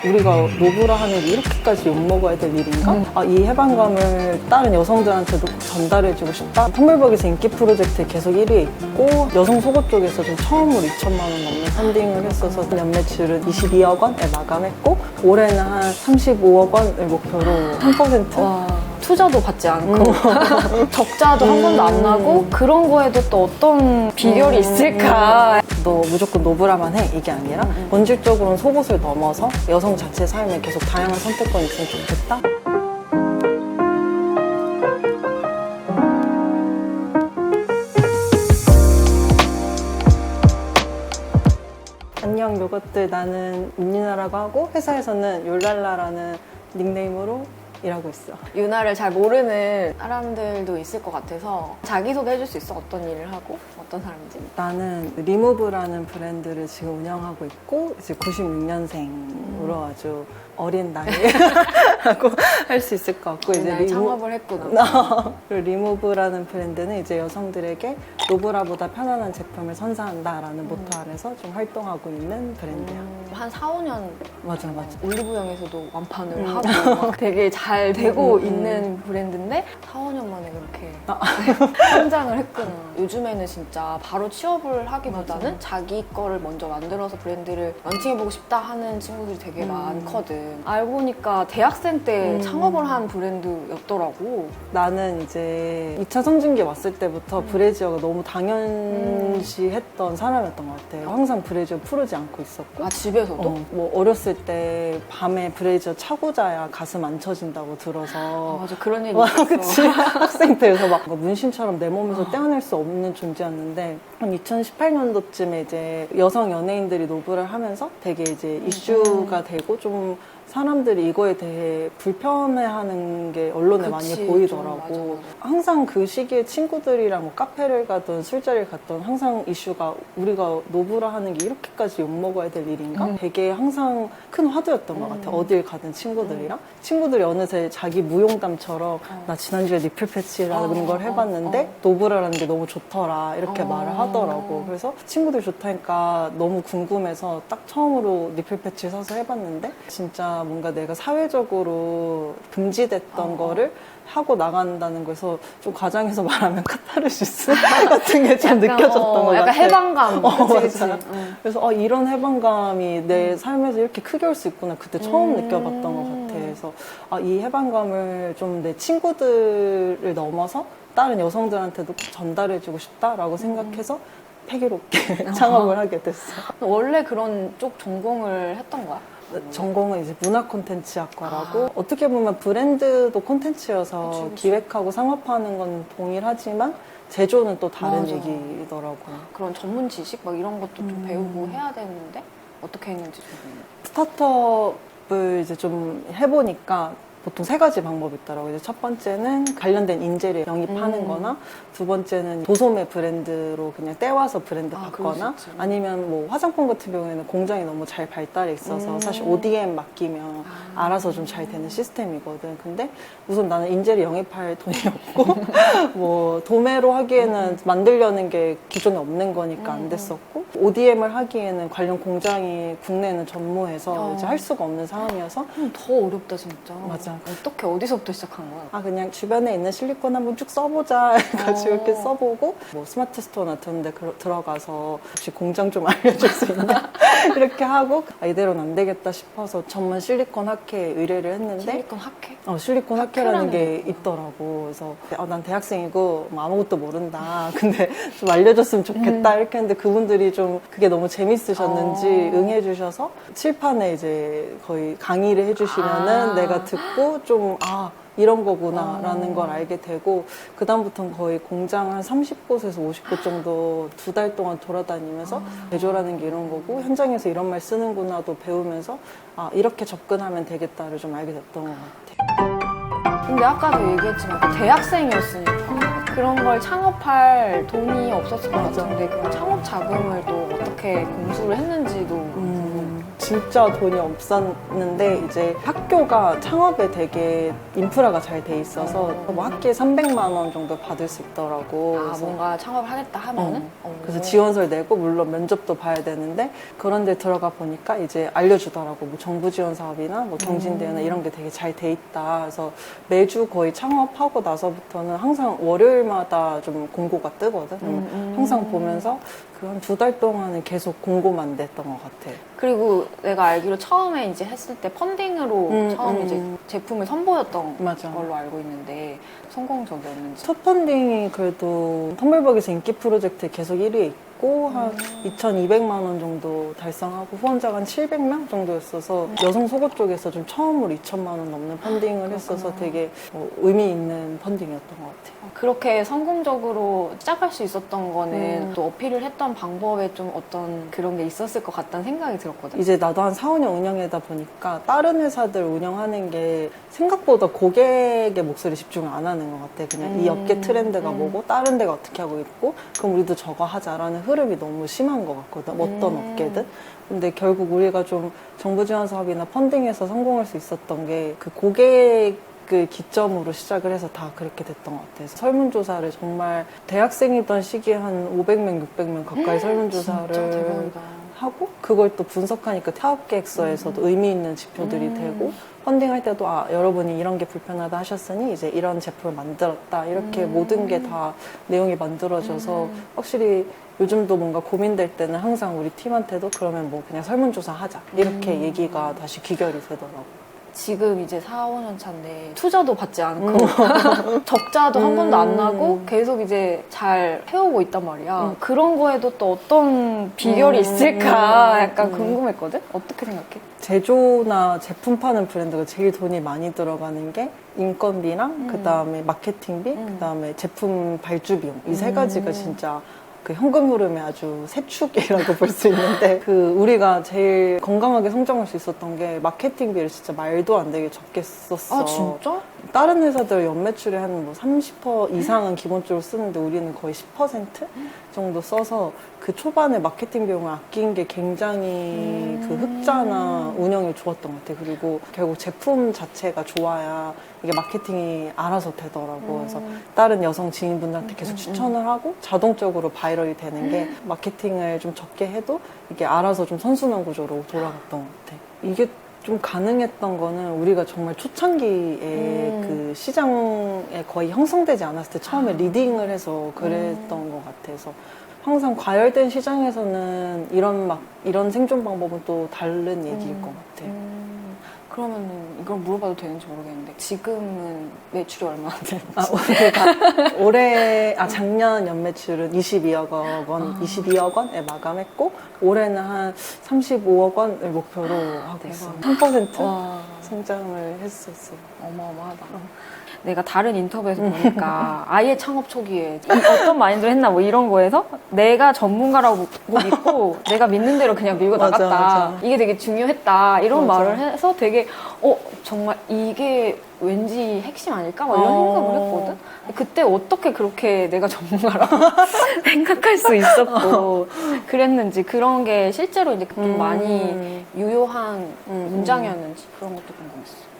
우리가 노브라 하는 게 이렇게까지 욕먹어야 될 일인가? 이 해방감을 다른 여성들한테도 꼭 전달해주고 싶다. 텀블벅에서 인기 프로젝트에 계속 1위에 있고 여성 속옷 쪽에서도 처음으로 2천만 원 넘는 펀딩을 했어서 연매출은 22억 원에 마감했고 올해는 한 35억 원을 목표로 3%? 와, 투자도 받지 않고 적자도 한 번도 안 나고 그런 거에도 또 어떤 비결이 있을까? 너 무조건 노브라만 해 이게 아니라 본질적으로는 속옷을 넘어서 여성 자체 삶에 계속 다양한 선택권이 있으면 좋겠다. 안녕 요것들, 나는 윤리나라고 하고 회사에서는 율랄라라는 닉네임으로 일하고 있어. 유나를 잘 모르는 사람들도 있을 것 같아서 자기소개 해줄 수 있어? 어떤 일을 하고 어떤 사람인지? 나는 리무브라는 브랜드를 지금 운영하고 있고 이제 96년생으로 아주 어린 나이라고 할 수 있을 것 같고 이제 창업을 했구나. 그리고 리무브라는 브랜드는 이제 여성들에게 노브라보다 편안한 제품을 선사한다라는 모토 아래서 좀 활동하고 있는 브랜드야. 한 4, 5년 맞아. 올리브영에서도 완판을 하고 막 되게 잘 되고 있는 브랜드인데 4, 5년 만에 그렇게 성장을 했구나. 요즘에는 진짜 바로 취업을 하기보다는 자기 거를 먼저 만들어서 브랜드를 런칭해보고 싶다 하는 친구들이 되게 많거든. 알고 보니까 대학생 때 창업을 한 브랜드였더라고. 나는 이제 2차 성징기 왔을 때부터 브래지어가 너무 당연시했던 사람이었던 것 같아요. 항상 브래지어 풀지 않고 있었고. 아, 집에서도? 뭐 어렸을 때 밤에 브래지어 차고 자야 가슴 안 처진다고 아, 들어서 맞아. 그런 얘기 와, 있었어. 그치. 학생 때에서 막 문신처럼 내 몸에서 떼어낼 수 없는 존재였는데 한 2018년도쯤에 이제 여성 연예인들이 노브를 하면서 되게 이제 이슈가 되고 좀 사람들이 이거에 대해 불편해하는 게 언론에 많이 보이더라고. 맞아. 항상 그 시기에 친구들이랑 뭐 카페를 가든 술자리를 갔던 항상 이슈가 우리가 노브라 하는 게 이렇게까지 욕먹어야 될 일인가? 되게 항상 큰 화두였던 것 같아. 어딜 가든 친구들이랑. 친구들이 어느새 자기 무용담처럼 나 지난주에 니플 패치라는 걸 해봤는데 노브라라는 게 너무 좋더라 이렇게 말을 하더라고. 그래서 친구들이 좋다니까 너무 궁금해서 딱 처음으로 니플 패치 사서 해봤는데 진짜 뭔가 내가 사회적으로 금지됐던 거를 하고 나간다는 거에서 좀 과장해서 말하면 카타르시스 같은 게 좀 느껴졌던 것 같아. 약간 해방감. 그치. 맞아. 그래서 이런 해방감이 내 삶에서 이렇게 크게 올 수 있구나. 그때 처음 느껴봤던 것 같아. 그래서 이 해방감을 좀 내 친구들을 넘어서 다른 여성들한테도 전달해주고 싶다라고 생각해서 패기롭게 창업을 하게 됐어. 원래 그런 쪽 전공을 했던 거야? 전공은 이제 문화 콘텐츠 학과라고 어떻게 보면 브랜드도 콘텐츠여서 그치. 기획하고 상업화하는 건 동일하지만 제조는 또 다른 맞아. 얘기더라고. 그런 전문 지식 막 이런 것도 좀 배우고 해야 되는데 어떻게 했는지 좀 스타트업을 이제 좀 해보니까 보통 3가지 방법이 있더라고요. 이제 첫 번째는 관련된 인재를 영입하는 거나 두 번째는 도소매 브랜드로 그냥 떼와서 브랜드 받거나 아니면 뭐 화장품 같은 경우에는 공장이 너무 잘 발달해 있어서 사실 ODM 맡기면 알아서 좀 잘 되는 시스템이거든. 근데 우선 나는 인재를 영입할 돈이 없고 뭐 도매로 하기에는 만들려는 게 기존에 없는 거니까 안 됐었고 ODM을 하기에는 관련 공장이 국내에는 전무해서 이제 할 수가 없는 상황이어서 더 어렵다 진짜. 맞아. 어떻게 어디서부터 시작한 거야? 그냥 주변에 있는 실리콘 한번 쭉 써보자 해가지고 이렇게 써보고 뭐 스마트 스토어 같은 데 들어가서 혹시 공장 좀 알려줄 수 있냐 이렇게 하고 이대로는 안 되겠다 싶어서 전문 실리콘 학회에 의뢰를 했는데 실리콘 학회? 실리콘 학회라는 게 있더라고. 그래서 난 대학생이고 뭐 아무것도 모른다. 근데 좀 알려줬으면 좋겠다 이렇게 했는데 그분들이 좀 그게 너무 재밌으셨는지 응해주셔서 칠판에 이제 거의 강의를 해주시면은 내가 듣고 좀 이런 거구나 라는 걸 알게 되고 그다음부터는 거의 공장 한 30곳에서 50곳 정도 2달 동안 돌아다니면서 제조라는 게 이런 거고 현장에서 이런 말 쓰는구나도 배우면서 이렇게 접근하면 되겠다를 좀 알게 됐던 것 같아요. 근데 아까도 얘기했지만 대학생이었으니까 그런 걸 창업할 돈이 없었을 것 같은데 그런 창업 자금을 또 어떻게 공수를 했는지도 진짜 돈이 없었는데 이제 학교가 창업에 되게 인프라가 잘 돼 있어서 뭐 학기에 300만 원 정도 받을 수 있더라고. 아, 그래서 뭔가 창업을 하겠다 하면은? 그래서 지원서를 내고 물론 면접도 봐야 되는데 그런 데 들어가 보니까 이제 알려주더라고. 뭐 정부 지원 사업이나 뭐 경진대회나 이런 게 되게 잘 돼 있다. 그래서 매주 거의 창업하고 나서부터는 항상 월요일마다 좀 공고가 뜨거든. 항상 보면서 그 한 2달 동안은 계속 공고만 냈던 것 같아. 그리고 내가 알기로 처음에 이제 했을 때 펀딩으로 처음 이제 제품을 선보였던 맞아. 걸로 알고 있는데 성공적이었는지. 첫 펀딩이 그래도 텀블벅에서 인기 프로젝트에 계속 1위에 있고 한 2,200만 원 정도 달성하고 후원자가 한 700명 정도였어서 여성 속옷 쪽에서 좀 처음으로 2천만 원 넘는 펀딩을 했어서 되게 의미 있는 펀딩이었던 것 같아요. 그렇게 성공적으로 시작할 수 있었던 거는 또 어필을 했던 방법에 좀 어떤 그런 게 있었을 것 같다는 생각이 들었거든. 이제 나도 한 4, 5년 운영하다 보니까 다른 회사들 운영하는 게 생각보다 고객의 목소리 집중을 안 하는 것 같아. 그냥 이 업계 트렌드가 뭐고 다른 데가 어떻게 하고 있고 그럼 우리도 저거 하자라는 흐름이 너무 심한 것 같거든. 어떤 업계든. 근데 결국 우리가 좀 정부 지원 사업이나 펀딩에서 성공할 수 있었던 게 그 고객 그 기점으로 시작을 해서 다 그렇게 됐던 것 같아요. 설문조사를 정말 대학생이던 시기에 한 500명, 600명 가까이 설문조사를 하고 그걸 또 분석하니까 사업계획서에서도 의미 있는 지표들이 되고 펀딩할 때도 여러분이 이런 게 불편하다 하셨으니 이제 이런 제품을 만들었다 이렇게 모든 게 다 내용이 만들어져서 확실히 요즘도 뭔가 고민될 때는 항상 우리 팀한테도 그러면 뭐 그냥 설문조사 하자 이렇게 얘기가 다시 귀결이 되더라고요. 지금 이제 4, 5년 차인데 투자도 받지 않고 적자도 한 번도 안 나고 계속 이제 잘 해오고 있단 말이야. 그런 거에도 또 어떤 비결이 있을까 약간 궁금했거든? 어떻게 생각해? 제조나 제품 파는 브랜드가 제일 돈이 많이 들어가는 게 인건비랑 그다음에 마케팅비, 그다음에 제품 발주 비용 이 세 가지가 진짜 그 현금 흐름의 아주 세축이라고 볼 수 있는데 그 우리가 제일 건강하게 성장할 수 있었던 게 마케팅비를 진짜 말도 안 되게 적게 썼어. 아 진짜? 다른 회사들 연매출의 한 뭐 30% 이상은 기본적으로 쓰는데 우리는 거의 10% 정도 써서 그 초반에 마케팅 비용을 아낀 게 굉장히 그 흑자나 운영이 좋았던 것 같아요. 그리고 결국 제품 자체가 좋아야 이게 마케팅이 알아서 되더라고. 그래서 다른 여성 지인분들한테 계속 추천을 하고 자동적으로 바이럴이 되는 게 마케팅을 좀 적게 해도 이게 알아서 좀 선순환 구조로 돌아갔던 것 같아. 이게 좀 가능했던 거는 우리가 정말 초창기에 그 시장에 거의 형성되지 않았을 때 처음에 리딩을 해서 그랬던 것 같아서 항상 과열된 시장에서는 이런 생존 방법은 또 다른 얘기일 것 같아. 그러면은 이걸 물어봐도 되는지 모르겠는데 지금은 매출이 얼마나 되는지? 작년 연매출은 22억 원에 마감했고 올해는 한 35억 원을 목표로 하고 있어. 3% 와. 성장을 했었어. 어마어마하다. 내가 다른 인터뷰에서 보니까 아예 창업 초기에 어떤 마인드로 했나 뭐 이런 거에서 내가 전문가라고 믿고 내가 믿는 대로 그냥 밀고 맞아, 나갔다. 맞아. 이게 되게 중요했다. 이런 맞아. 말을 해서 되게 정말 이게 왠지 핵심 아닐까? 막 이런 생각을 했거든. 그때 어떻게 그렇게 내가 전문가라고 생각할 수 있었고 그랬는지 그런 게 실제로 이제 좀 많이 유효한 문장이었는지 그런 것도 궁금했어.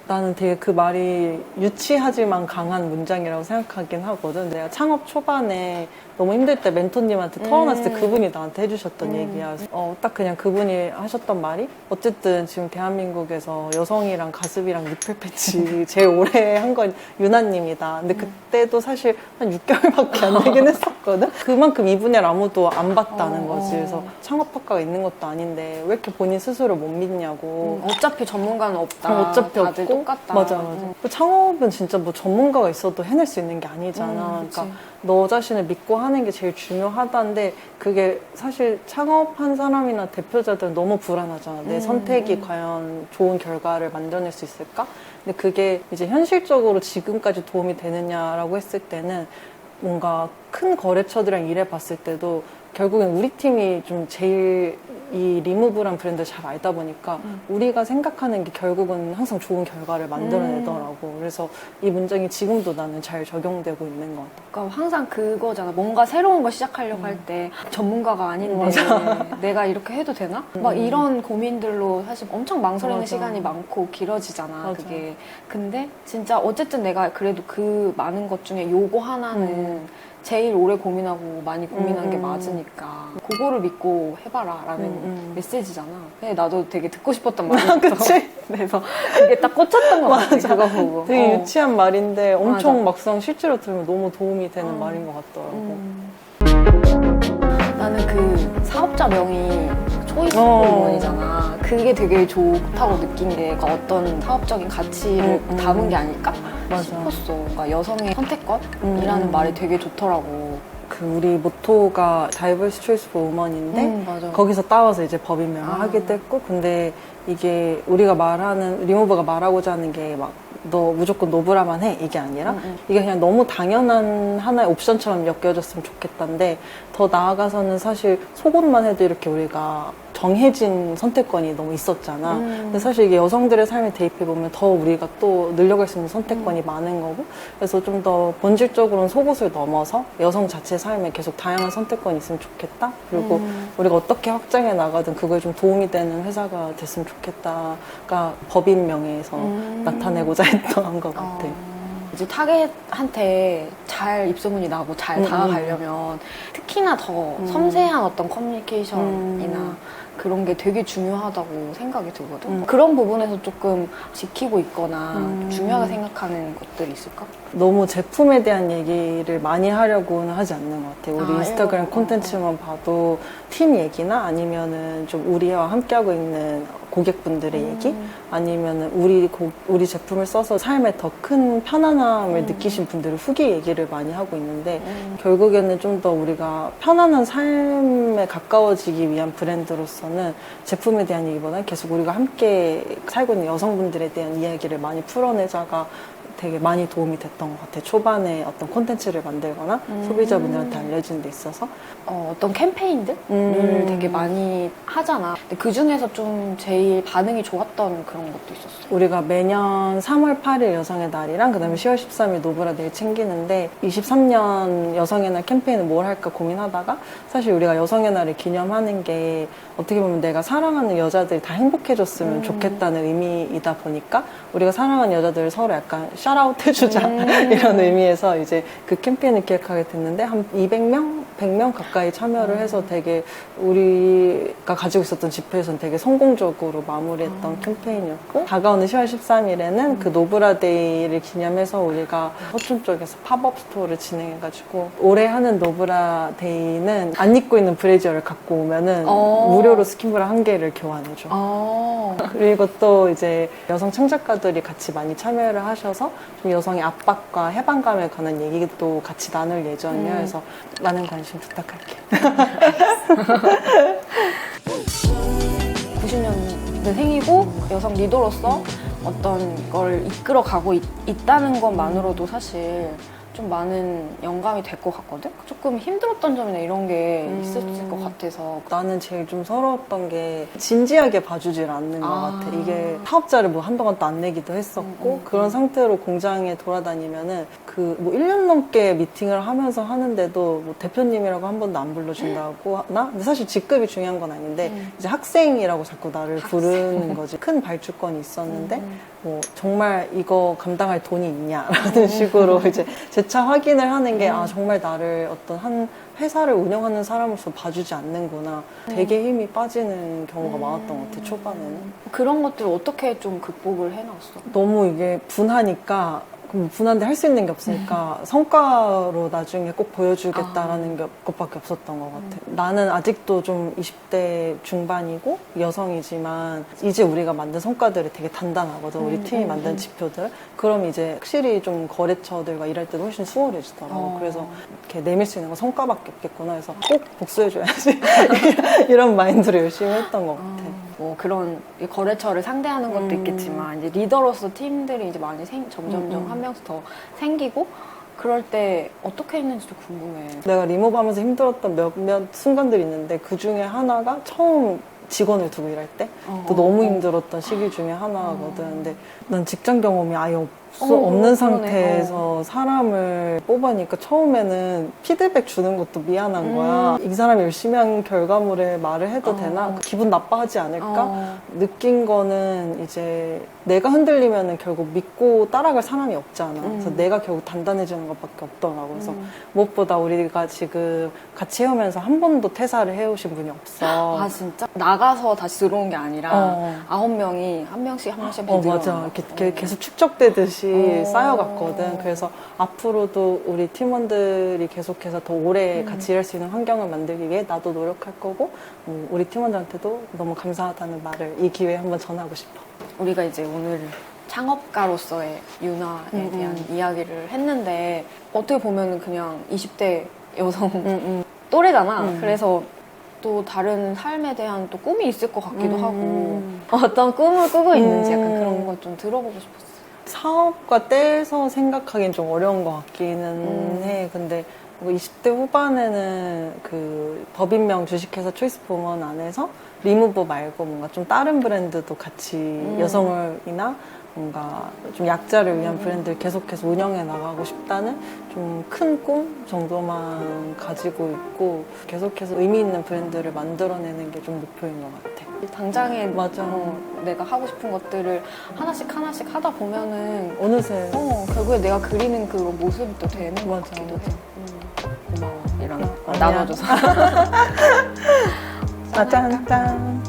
나는 되게 그 말이 유치하지만 강한 문장이라고 생각하긴 하거든. 내가 창업 초반에 너무 힘들 때 멘토님한테 털어놨을 때 그분이 나한테 해주셨던 얘기야. 딱 그냥 그분이 하셨던 말이 어쨌든 지금 대한민국에서 여성이랑 가습이랑 니플 패치 제일 오래 한 건 유나님이다. 근데 그때도 사실 한 6개월밖에 안 되긴 했었거든. 그만큼 이 분야를 아무도 안 봤다는 거지. 그래서 창업학과가 있는 것도 아닌데 왜 이렇게 본인 스스로 못 믿냐고. 어차피 전문가는 없다. 어차피 다들 없고 똑같다. 맞아. 그 창업은 진짜 뭐 전문가가 있어도 해낼 수 있는 게 아니잖아. 그러니까 너 자신을 믿고 하는 게 제일 중요하다는데 그게 사실 창업한 사람이나 대표자들은 너무 불안하잖아. 내 선택이 과연 좋은 결과를 만들어낼 수 있을까? 근데 그게 이제 현실적으로 지금까지 도움이 되느냐라고 했을 때는 뭔가 큰 거래처들이랑 일해봤을 때도 결국엔 우리 팀이 좀 제일 이 리무브란 브랜드를 잘 알다 보니까 우리가 생각하는 게 결국은 항상 좋은 결과를 만들어내더라고. 그래서 이 문장이 지금도 나는 잘 적용되고 있는 것 같아. 그러니까 항상 그거잖아. 뭔가 새로운 거 시작하려고 할 때 전문가가 아닌데 내가 이렇게 해도 되나? 막 이런 고민들로 사실 엄청 망설이는 맞아. 시간이 많고 길어지잖아. 맞아. 그게. 근데 진짜 어쨌든 내가 그래도 그 많은 것 중에 요거 하나는 제일 오래 고민하고 많이 고민한 게 맞으니까 그거를 믿고 해봐라 라는 메시지잖아. 근데 나도 되게 듣고 싶었던 말이었어. 그치? 그래서 그게 딱 꽂혔던 것 같아. 그거 보고. 되게 유치한 말인데 엄청 맞아. 막상 실제로 들으면 너무 도움이 되는 말인 것 같더라고. 나는 그 사업자 명이 초이스 공무원이잖아. 그게 되게 좋다고 느낀 게 그러니까 어떤 사업적인 가치를 담은 게 아닐까 맞아. 싶었어. 그러니까 여성의 선택권이라는 말이 되게 좋더라고. 그 우리 모토가 Diverse Choice for Woman인데 맞아. 거기서 따와서 이제 법인명을 하기도 했고 근데 이게 우리가 말하는 리무브가 말하고자 하는 게 막 너 무조건 노브라만 해 이게 아니라 이게 그냥 너무 당연한 하나의 옵션처럼 엮여졌으면 좋겠다는데 더 나아가서는 사실 속옷만 해도 이렇게 우리가 정해진 선택권이 너무 있었잖아. 근데 사실 이게 여성들의 삶에 대입해보면 더 우리가 또 늘려갈 수 있는 선택권이 많은 거고 그래서 좀 더 본질적으로는 속옷을 넘어서 여성 자체의 삶에 계속 다양한 선택권이 있으면 좋겠다. 그리고 우리가 어떻게 확장해 나가든 그거에 좀 도움이 되는 회사가 됐으면 좋겠다가 법인명예에서 나타내고자 했던 것 같아. 이제 타겟한테 잘 입소문이 나고 잘 다가가려면 특히나 더 섬세한 어떤 커뮤니케이션이나 그런 게 되게 중요하다고 생각이 들거든. 그런 부분에서 조금 지키고 있거나 중요하게 생각하는 것들이 있을까? 너무 제품에 대한 얘기를 많이 하려고는 하지 않는 것 같아요. 우리 인스타그램 콘텐츠만 봐도 팀 얘기나 아니면은 좀 우리와 함께하고 있는 고객분들의 얘기 아니면은 우리 제품을 써서 삶에 더 큰 편안함을 느끼신 분들의 후기 얘기를 많이 하고 있는데 결국에는 좀 더 우리가 편안한 삶에 가까워지기 위한 브랜드로서는 제품에 대한 얘기보다는 계속 우리가 함께 살고 있는 여성분들에 대한 이야기를 많이 풀어내자가 되게 많이 도움이 됐던 것 같아. 초반에 어떤 콘텐츠를 만들거나 소비자분들한테 알려주는 데 있어서 어떤 캠페인들을 되게 많이 하잖아. 근데 그 중에서 좀 제일 반응이 좋았던 그런 것도 있었어. 우리가 매년 3월 8일 여성의 날이랑 그다음에 10월 13일 노브라 데이를 챙기는데 23년 여성의 날 캠페인을 뭘 할까 고민하다가 사실 우리가 여성의 날을 기념하는 게 어떻게 보면 내가 사랑하는 여자들이 다 행복해졌으면 좋겠다는 의미이다 보니까 우리가 사랑하는 여자들을 서로 약간 샤라웃 해주자 이런 의미에서 이제 그 캠페인을 기획하게 됐는데 한 200명? 100명 가까이 참여를 해서 되게 우리가 가지고 있었던 집회에서는 되게 성공적으로 마무리했던 캠페인이었고 다가오는 10월 13일에는 그 노브라데이를 기념해서 우리가 서촌 쪽에서 팝업 스토어를 진행해가지고 올해 하는 노브라데이는 안 입고 있는 브래지어를 갖고 오면은 무료로 스킨브라 1개를 교환해줘. 그리고 또 이제 여성 창작가들이 같이 많이 참여를 하셔서 좀 여성의 압박과 해방감에 관한 얘기도 같이 나눌 예정이에요. 그래서 많은 관심 부탁할게요. 90년대 생이고 여성 리더로서 어떤 걸 이끌어가고 있다는 것만으로도 사실 좀 많은 영감이 될 것 같거든? 조금 힘들었던 점이나 이런 게 있었을 것 같아서. 나는 제일 좀 서러웠던 게 진지하게 봐주질 않는 것 같아. 이게 사업자를 뭐 한동안 또 안 내기도 했었고 그런 상태로 공장에 돌아다니면은 그 뭐 1년 넘게 미팅을 하면서 하는데도 뭐 대표님이라고 한 번도 안 불러준다고 하나? 근데 사실 직급이 중요한 건 아닌데 이제 학생이라고 자꾸 나를 부르는 거지. 큰 발주권이 있었는데 뭐 정말 이거 감당할 돈이 있냐라는 식으로 이제 재차 확인을 하는 게 아 정말 나를 어떤 한 회사를 운영하는 사람으로서 봐주지 않는구나. 되게 힘이 빠지는 경우가 많았던 것 같아, 초반에는. 그런 것들을 어떻게 좀 극복을 해놨어? 너무 이게 분하니까 그럼 분한데 할 수 있는 게 없으니까 성과로 나중에 꼭 보여주겠다라는 것밖에 없었던 것 같아. 나는 아직도 좀 20대 중반이고 여성이지만 이제 우리가 만든 성과들이 되게 단단하거든. 우리 팀이 만든 지표들. 그럼 이제 확실히 좀 거래처들과 일할 때도 훨씬 수월해지더라고. 그래서 이렇게 내밀 수 있는 건 성과밖에 없겠구나 해서 꼭 복수해줘야지. 이런 마인드로 열심히 했던 것 같아. 뭐 그런 거래처를 상대하는 것도 있겠지만 이제 리더로서 팀들이 이제 많이 점점점 한 명씩 더 생기고 그럴 때 어떻게 했는지도 궁금해. 내가 리모브 하면서 힘들었던 몇몇 순간들이 있는데 그 중에 하나가 처음 직원을 두고 일할 때 또 너무 힘들었던 시기 중에 하나거든. 근데 난 직장 경험이 아예 없는 그러네. 상태에서 사람을 뽑으니까 처음에는 피드백 주는 것도 미안한 거야. 이 사람이 열심히 한 결과물에 말을 해도 되나? 기분 나빠하지 않을까? 느낀 거는 이제 내가 흔들리면은 결국 믿고 따라갈 사람이 없잖아. 그래서 내가 결국 단단해지는 것밖에 없더라고. 그래서 무엇보다 우리가 지금 같이 해오면서 한 번도 퇴사를 해오신 분이 없어. 아 진짜? 나가서 다시 들어온 게 아니라 9명이 한 명씩 맞아. 이렇게 계속 축적되듯이 쌓여갔거든. 그래서 앞으로도 우리 팀원들이 계속해서 더 오래 같이 일할 수 있는 환경을 만들기 위해 나도 노력할 거고, 우리 팀원들한테도 너무 감사하다는 말을 이 기회에 한번 전하고 싶어. 우리가 이제 오늘 창업가로서의 유나에 대한 이야기를 했는데 어떻게 보면 그냥 20대 여성 또래잖아. 그래서 또 다른 삶에 대한 또 꿈이 있을 것 같기도 하고 어떤 꿈을 꾸고 있는지 약간 그런 걸 좀 들어보고 싶었어. 사업과 떼서 생각하기엔 좀 어려운 것 같기는 해. 근데 20대 후반에는 그 법인명 주식회사 초이스포먼 안에서 리무브 말고 뭔가 좀 다른 브랜드도 같이 여성이나 뭔가 좀 약자를 위한 브랜드를 계속해서 운영해 나가고 싶다는 좀 큰 꿈 정도만 가지고 있고, 계속해서 의미 있는 브랜드를 만들어내는 게 좀 목표인 것 같아. 당장에 맞아. 내가 하고 싶은 것들을 하나씩 하다 보면은 어느새 결국에 내가 그리는 그 모습이 또 되는 것 맞아, 같기도 맞아. 해. 고마워. 이런 거 아니야. 나눠줘서. 짠.